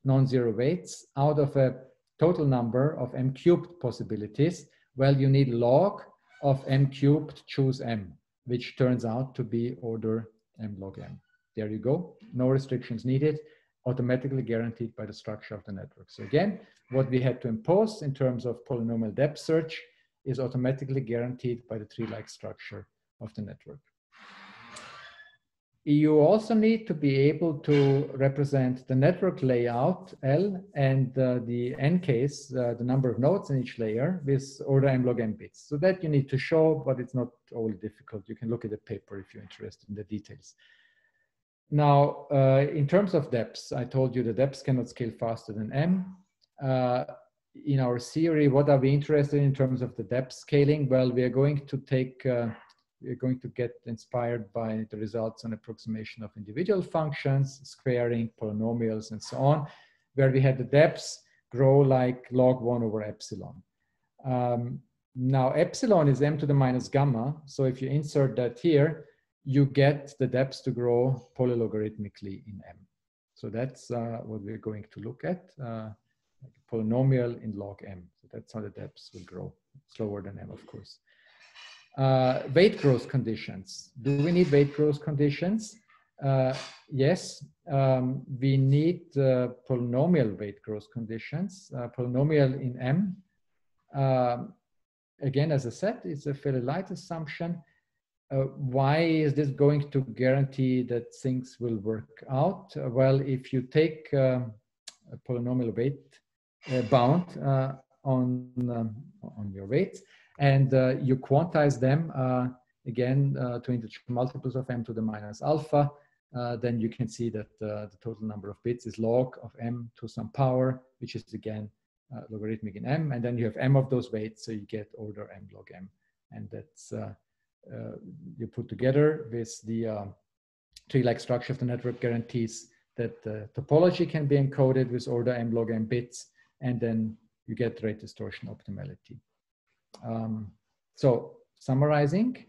non-zero weights out of a total number of M cubed possibilities? Well, you need log of M cubed choose M, which turns out to be order M log M. There you go, no restrictions needed, automatically guaranteed by the structure of the network. So again, what we had to impose in terms of polynomial depth search is automatically guaranteed by the tree-like structure of the network. You also need to be able to represent the network layout L and the n case, the number of nodes in each layer with order M log M bits. So that you need to show, but it's not all difficult. You can look at the paper if you're interested in the details. Now, in terms of depths, I told you the depths cannot scale faster than M. In our theory, what are we interested in terms of the depth scaling? Well, we are going to take, we're going to get inspired by the results on approximation of individual functions, squaring, polynomials, and so on, where we had the depths grow like log 1 over epsilon. Now, epsilon is m to the minus gamma. So if you insert that here, you get the depths to grow polylogarithmically in M. So that's what we're going to look at, like a polynomial in log M. So that's how the depths will grow, slower than M, of course. Weight growth conditions. Do we need weight growth conditions? Yes, we need polynomial weight growth conditions. Polynomial in M. Again, as I said, it's a fairly light assumption. Why is this going to guarantee that things will work out? Well, if you take a polynomial weight bound on your weights and you quantize them again to integer multiples of m to the minus alpha, then you can see that the total number of bits is log of m to some power, which is again logarithmic in m, and then you have m of those weights, so you get order m log m, and that's you put together with the tree-like structure of the network guarantees that the topology can be encoded with order m log m bits, and then you get rate distortion optimality. So summarizing,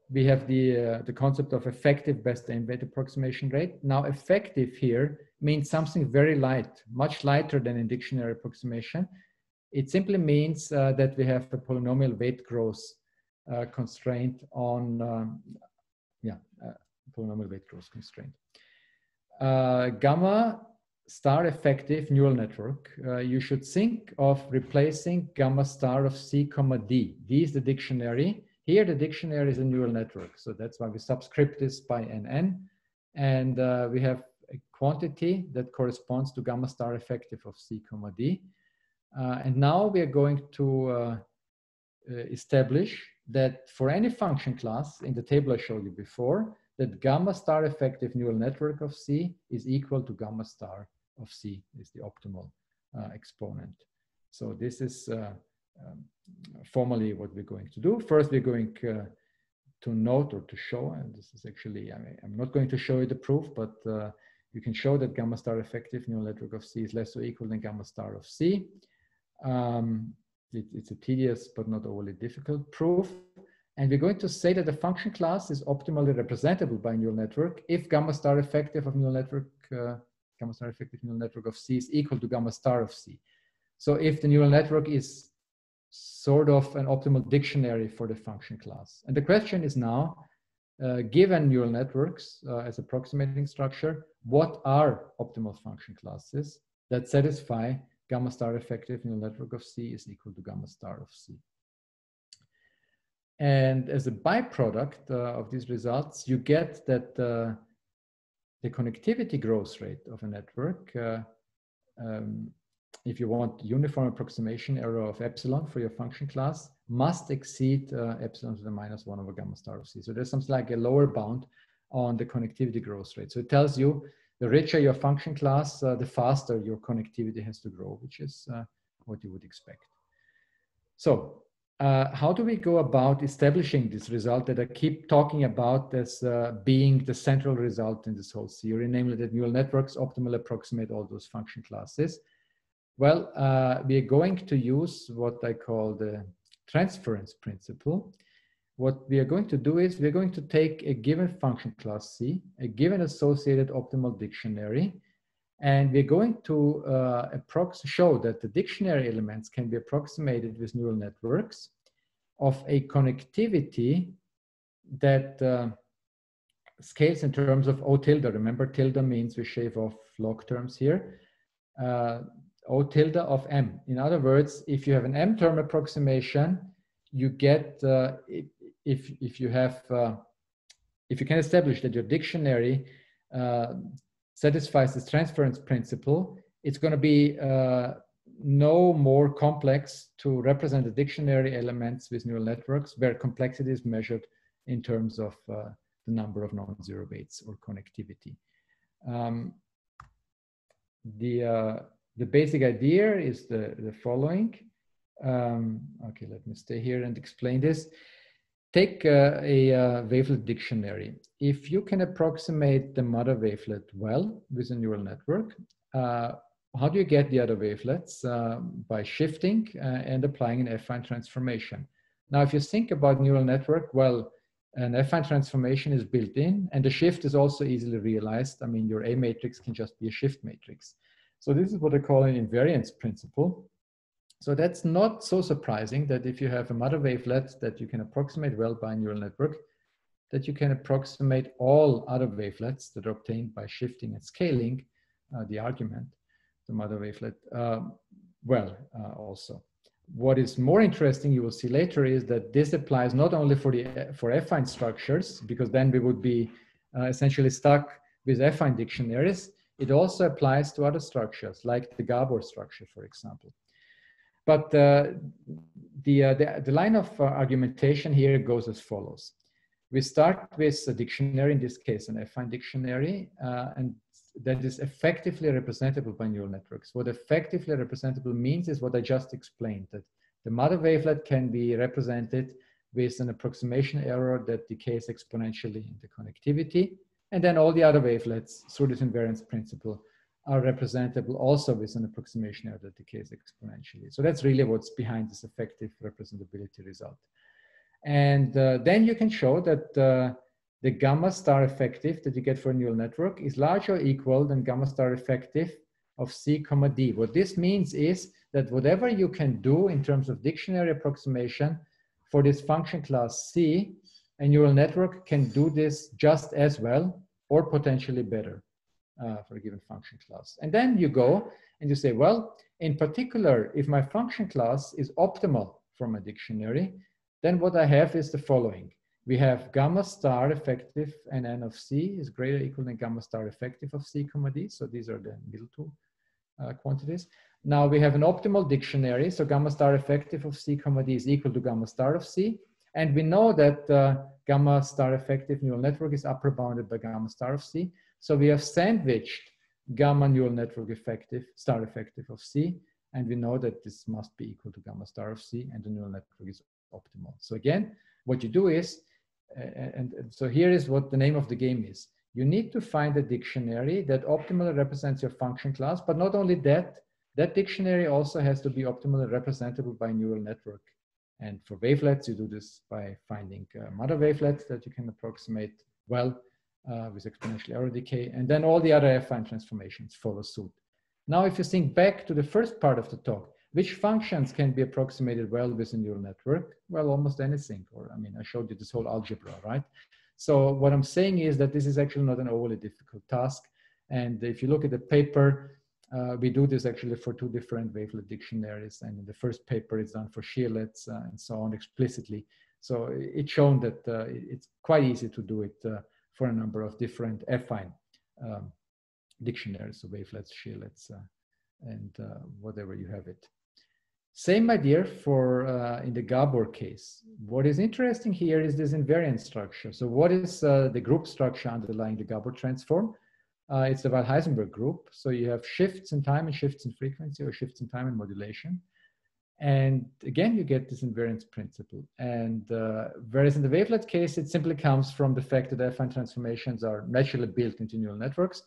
we have the concept of effective best aim weight approximation rate. Now effective here means something very light, much lighter than in dictionary approximation. It simply means that we have a polynomial weight growth constraint on, polynomial weight growth constraint. Gamma star effective neural network, you should think of replacing gamma star of C comma D. D is the dictionary. Here the dictionary is a neural network. So that's why we subscript this by NN. And we have a quantity that corresponds to gamma star effective of C comma D. And now we are going to establish that for any function class in the table I showed you before, that gamma star effective neural network of C is equal to gamma star of C is the optimal exponent. So this is formally what we're going to do. First, we're going to note or to show, and this is actually, I'm not going to show you the proof, but you can show that gamma star effective neural network of C is less or equal than gamma star of C. It's a tedious but not overly difficult proof. And we're going to say that the function class is optimally representable by a neural network if gamma star effective of neural network, gamma star effective neural network of C is equal to gamma star of C. So if the neural network is sort of an optimal dictionary for the function class. And the question is now, given neural networks as approximating structure, what are optimal function classes that satisfy gamma star effective neural network of C is equal to gamma star of C? And as a byproduct of these results, you get that the connectivity growth rate of a network if you want uniform approximation error of epsilon for your function class, must exceed epsilon to the minus 1 over gamma star of c. So there's something like a lower bound on the connectivity growth rate. So it tells you the richer your function class, the faster your connectivity has to grow, which is what you would expect. So how do we go about establishing this result that I keep talking about as being the central result in this whole theory, namely that neural networks optimally approximate all those function classes? Well, we are going to use what I call the transference principle. What we are going to do is we're going to take a given function class C, a given associated optimal dictionary, and we're going to show that the dictionary elements can be approximated with neural networks of a connectivity that scales in terms of O tilde. Remember, tilde means we shave off log terms here. O tilde of M. In other words, if you have an M term approximation, you get, if you can establish that your dictionary satisfies this transference principle, it's going to be no more complex to represent the dictionary elements with neural networks where complexity is measured in terms of the number of non-zero weights or connectivity. The basic idea is the following. Okay, let me stay here and explain this. Take a wavelet dictionary. If you can approximate the mother wavelet well with a neural network, how do you get the other wavelets? By shifting and applying an affine transformation. Now, if you think about neural network, well, an affine transformation is built in, and the shift is also easily realized. I mean, your A matrix can just be a shift matrix. So this is what I call an invariance principle. So that's not so surprising that if you have a mother wavelet that you can approximate well by a neural network, that you can approximate all other wavelets that are obtained by shifting and scaling the argument, the mother wavelet, also. What is more interesting, you will see later, is that this applies not only for affine structures, because then we would be essentially stuck with affine dictionaries. It also applies to other structures, like the Gabor structure, for example. But the line of argumentation here goes as follows. We start with a dictionary, in this case an affine dictionary, and that is effectively representable by neural networks. What effectively representable means is what I just explained, that the mother wavelet can be represented with an approximation error that decays exponentially in the connectivity. And then all the other wavelets through this invariance principle are representable also with an approximation error that decays exponentially. So that's really what's behind this effective representability result. And then you can show that the gamma star effective that you get for a neural network is larger or equal than gamma star effective of C comma D. What this means is that whatever you can do in terms of dictionary approximation for this function class C, a neural network can do this just as well or potentially better for a given function class. And then you go and you say, well, in particular, if my function class is optimal for my dictionary, then what I have is the following. We have gamma star effective NN of C is greater or equal than gamma star effective of C comma D. So these are the middle two quantities. Now we have an optimal dictionary. So gamma star effective of C comma D is equal to gamma star of C. And we know that gamma star effective neural network is upper bounded by gamma star of C. So we have sandwiched gamma neural network effective, star effective of C. And we know that this must be equal to gamma star of C, and the neural network is optimal. So again, what you do is, and so here is what the name of the game is. You need to find a dictionary that optimally represents your function class, but not only that, that dictionary also has to be optimally representable by a neural network. And for wavelets, you do this by finding mother wavelets that you can approximate well with exponential error decay, and then all the other affine transformations follow suit. Now, if you think back to the first part of the talk, which functions can be approximated well with a neural network? Well, almost anything. Or, I mean, I showed you this whole algebra, right? So what I'm saying is that this is actually not an overly difficult task. And if you look at the paper, we do this actually for two different wavelet dictionaries. And in the first paper, it's done for shearlets and so on explicitly. So it's shown that it's quite easy to do it for a number of different affine dictionaries, so wavelets, shearlets, and whatever you have it. Same idea for in the Gabor case. What is interesting here is this invariant structure. So what is the group structure underlying the Gabor transform? It's the Weyl-Heisenberg group. So you have shifts in time and shifts in frequency, or shifts in time and modulation. And again, you get this invariance principle. And whereas in the wavelet case, it simply comes from the fact that affine transformations are naturally built into neural networks.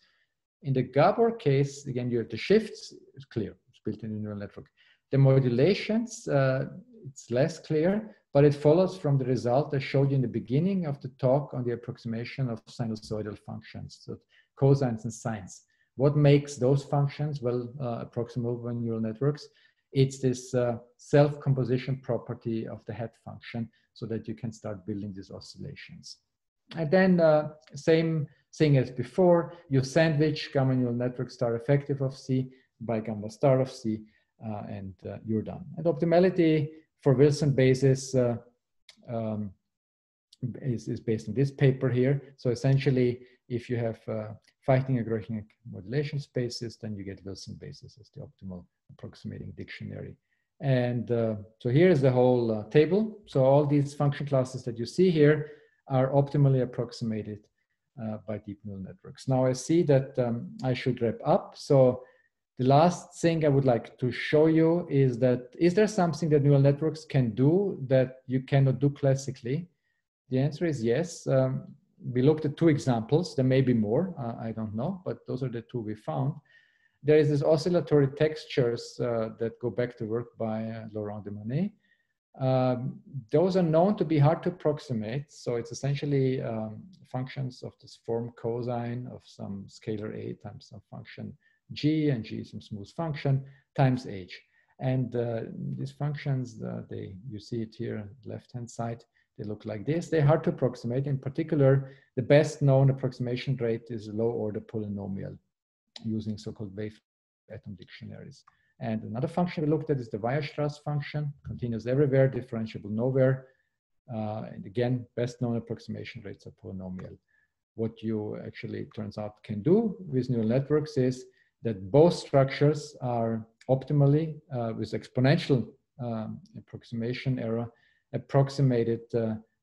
In the Gabor case, again, you have the shifts, it's clear, it's built in a neural network. The modulations, it's less clear, but it follows from the result I showed you in the beginning of the talk on the approximation of sinusoidal functions, so cosines and sines. What makes those functions, well, approximable by neural networks? It's this self-composition property of the head function, so that you can start building these oscillations. And then same thing as before, you sandwich gamma neural network star effective of C by gamma star of C, and you're done. And optimality for Wilson basis is based on this paper here. So essentially, if you have fighting algorithmic modulation spaces, then you get Wilson basis as the optimal approximating dictionary. And so here is the whole table. So all these function classes that you see here are optimally approximated by deep neural networks. Now I see that I should wrap up. So the last thing I would like to show you is that, is there something that neural networks can do that you cannot do classically? The answer is yes. We looked at two examples. There may be more, I don't know, but those are the two we found. There is this oscillatory textures that go back to work by Laurent de Monet. Those are known to be hard to approximate. So it's essentially functions of this form cosine of some scalar A times some function G, and G is some smooth function, times H. And these functions, you see it here on the left-hand side, they look like this. They're hard to approximate. In particular, the best known approximation rate is a low-order polynomial using so-called wave atom dictionaries. And another function we looked at is the Weierstrass function, continuous everywhere, differentiable nowhere. And again, best known approximation rates are polynomial. What you actually, turns out, can do with neural networks is that both structures are optimally, with exponential approximation error, approximated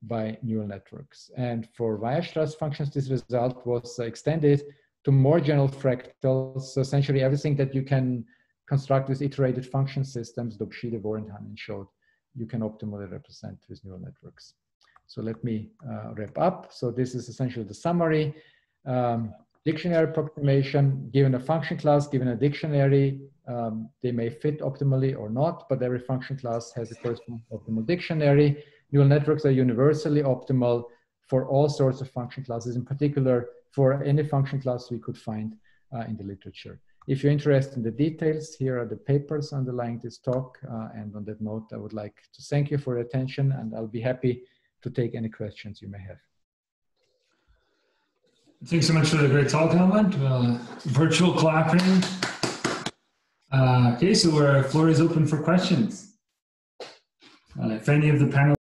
by neural networks. And for Weierstrass functions, this result was extended to more general fractals. So essentially everything that you can construct with iterated function systems, Dobschi, Devor, and Hanin showed, you can optimally represent with neural networks. So let me wrap up. So this is essentially the summary. Dictionary approximation, given a function class, given a dictionary, they may fit optimally or not, but every function class has a corresponding optimal dictionary. Neural networks are universally optimal for all sorts of function classes, in particular for any function class we could find in the literature. If you're interested in the details, here are the papers underlying this talk. And on that note, I would like to thank you for your attention, and I'll be happy to take any questions you may have. Thanks so much for the great talk, Helmut. Virtual clapping. Okay, so our floor is open for questions. If any of the panelists